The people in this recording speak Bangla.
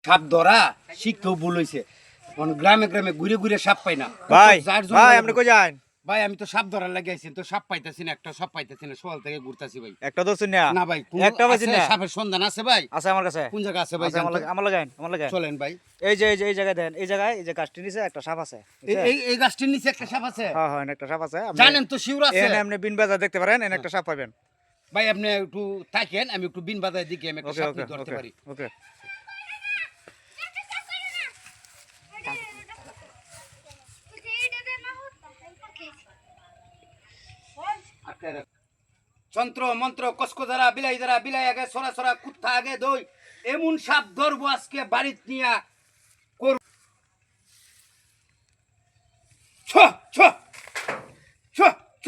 সাপ ধরা শিক্ষাও ভুল হইছে কোন গ্রামে গ্রামে ঘুরে ঘুরে সাপ পাই না ভাই যার জন্য ভাই আপনি কই যান ভাই আমি তো সাপ ধরার লাগি আইছি তো সাপ পাইতাছি না একটা সাপ পাইতাছি না সকাল থেকে ঘুরতাছি ভাই একটা দোষুন না না ভাই একটা পাইছেন না সাপের সন্ধান আছে ভাই আছে আমার কাছে কোন জায়গা আছে ভাই আছে আমার লাগাই আমার লাগাই চলেন ভাই এই জায়গায় দেন এই জায়গায় এই যে গাছটির নিচে একটা সাপ আছে এই গাছটির নিচে একটা সাপ আছে হ্যাঁ হ্যাঁ একটা সাপ আছে জানেন তো শিউর আছে এখানে আপনি বিন বাজার দেখতে পারেন এখানে একটা সাপ পাবেন ভাই আপনি একটু থাকেন আমি একটু বিন বাজার দিকে আমি একটা ওকে সাপ ওকে ধরতে পারি ওকে যন্ত্র মন্ত্র কসকো দ্বারা বিলাই আগে সরা সরা কুত্তা আগে দই এমন সাপ ধরবো আজকে বাড়িতে নিয়া করব ছ ছ ছ ছ